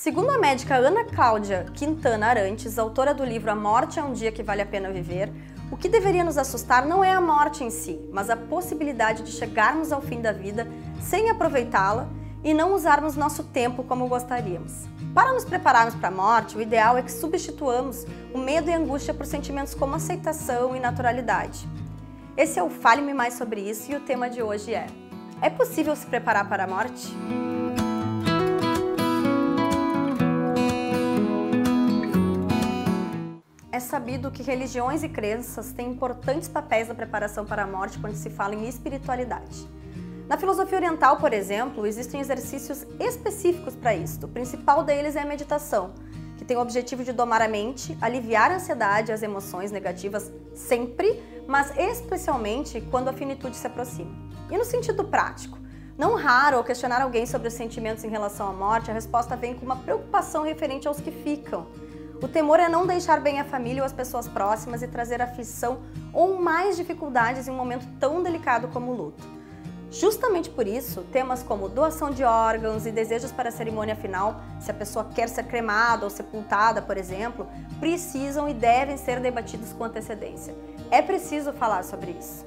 Segundo a médica Ana Cláudia Quintana Arantes, autora do livro A Morte é um Dia que Vale a Pena Viver, o que deveria nos assustar não é a morte em si, mas a possibilidade de chegarmos ao fim da vida sem aproveitá-la e não usarmos nosso tempo como gostaríamos. Para nos prepararmos para a morte, o ideal é que substituamos o medo e a angústia por sentimentos como aceitação e naturalidade. Esse é o Fale-me Mais Sobre Isso e o tema de hoje é: é possível se preparar para a morte? É sabido que religiões e crenças têm importantes papéis na preparação para a morte quando se fala em espiritualidade. Na filosofia oriental, por exemplo, existem exercícios específicos para isso. O principal deles é a meditação, que tem o objetivo de domar a mente, aliviar a ansiedade e as emoções negativas sempre, mas especialmente quando a finitude se aproxima. E no sentido prático, não raro, ao questionar alguém sobre os sentimentos em relação à morte, a resposta vem com uma preocupação referente aos que ficam. O temor é não deixar bem a família ou as pessoas próximas e trazer aflição ou mais dificuldades em um momento tão delicado como o luto. Justamente por isso, temas como doação de órgãos e desejos para a cerimônia final, se a pessoa quer ser cremada ou sepultada, por exemplo, precisam e devem ser debatidos com antecedência. É preciso falar sobre isso.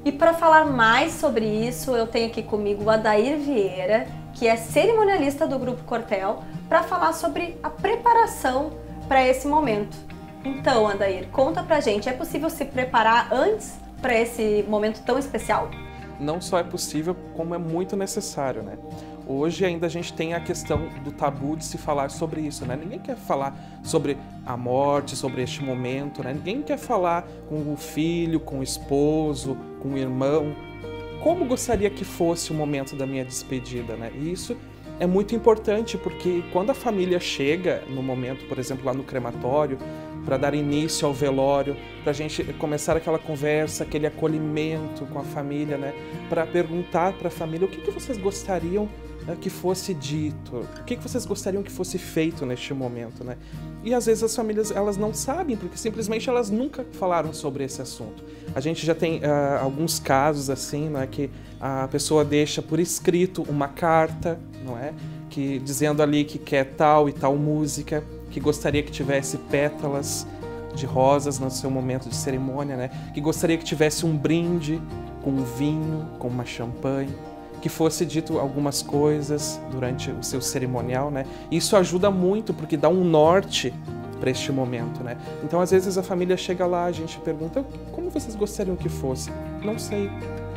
E para falar mais sobre isso, eu tenho aqui comigo o Adair Vieira, que é cerimonialista do Grupo Cortel, para falar sobre a preparação para esse momento. Então, Adair, conta pra gente, é possível se preparar antes para esse momento tão especial? Não só é possível, como é muito necessário, né? Hoje ainda a gente tem a questão do tabu de se falar sobre isso, né? Ninguém quer falar sobre a morte, sobre este momento, né? Ninguém quer falar com o filho, com o esposo, com o irmão. Como gostaria que fosse o momento da minha despedida, né? E isso é muito importante porque quando a família chega no momento, por exemplo, lá no crematório, para dar início ao velório, para a gente começar aquela conversa, aquele acolhimento com a família, né? Para perguntar para a família o que vocês gostariam que fosse dito, o que vocês gostariam que fosse feito neste momento, né? E às vezes as famílias elas não sabem, porque simplesmente elas nunca falaram sobre esse assunto. A gente já tem alguns casos assim, não é, que a pessoa deixa por escrito uma carta, não é, que dizendo ali que quer tal e tal música, que gostaria que tivesse pétalas de rosas no seu momento de cerimônia, né? Que gostaria que tivesse um brinde com um vinho, com uma champanhe, que fosse dito algumas coisas durante o seu cerimonial, né? Isso ajuda muito porque dá um norte para este momento, né? Então, às vezes a família chega lá, a gente pergunta: como vocês gostariam que fosse? Não sei.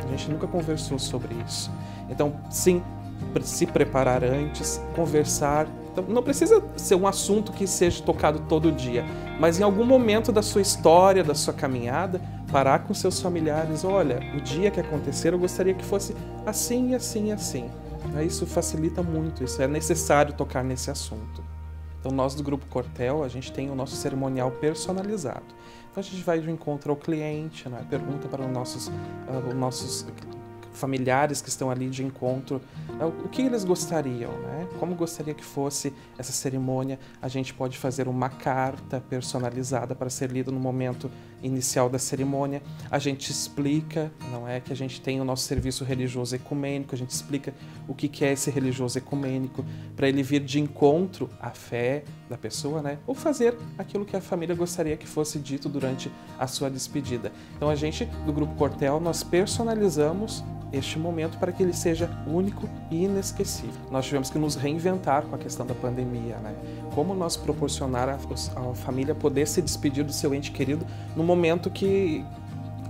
A gente nunca conversou sobre isso. Então, sim, se preparar antes, conversar. Então, não precisa ser um assunto que seja tocado todo dia, mas em algum momento da sua história, da sua caminhada, parar com seus familiares: olha, o dia que acontecer eu gostaria que fosse assim, assim, assim. Isso facilita muito, isso é necessário tocar nesse assunto. Então nós do Grupo Cortel, a gente tem o nosso cerimonial personalizado. Então a gente vai de encontro ao cliente, né? Pergunta para os nossos familiares que estão ali de encontro o que eles gostariam, né? Como gostaria que fosse essa cerimônia. A gente pode fazer uma carta personalizada para ser lida no momento inicial da cerimônia. A gente explica, não é, que a gente tem o nosso serviço religioso ecumênico, a gente explica o que é esse religioso ecumênico, para ele vir de encontro à fé da pessoa, né? Ou fazer aquilo que a família gostaria que fosse dito durante a sua despedida. Então a gente, do Grupo Cortel, nós personalizamos este momento para que ele seja único e inesquecível. Nós tivemos que nos reinventar com a questão da pandemia, né? Como nós proporcionar à família poder se despedir do seu ente querido num momento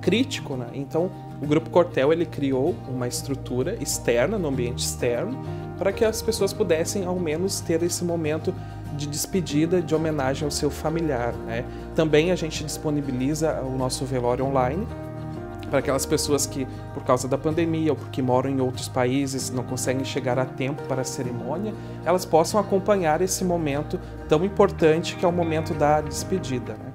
crítico, né? Então, o Grupo Cortel ele criou uma estrutura externa, no ambiente externo, para que as pessoas pudessem ao menos ter esse momento de despedida, de homenagem ao seu familiar, né? Também a gente disponibiliza o nosso velório online, para aquelas pessoas que, por causa da pandemia ou porque moram em outros países, não conseguem chegar a tempo para a cerimônia, elas possam acompanhar esse momento tão importante que é o momento da despedida, né?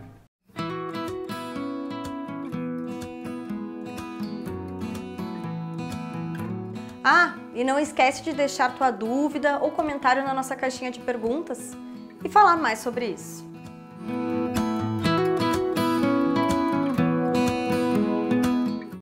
E não esquece de deixar tua dúvida ou comentário na nossa caixinha de perguntas e falar mais sobre isso.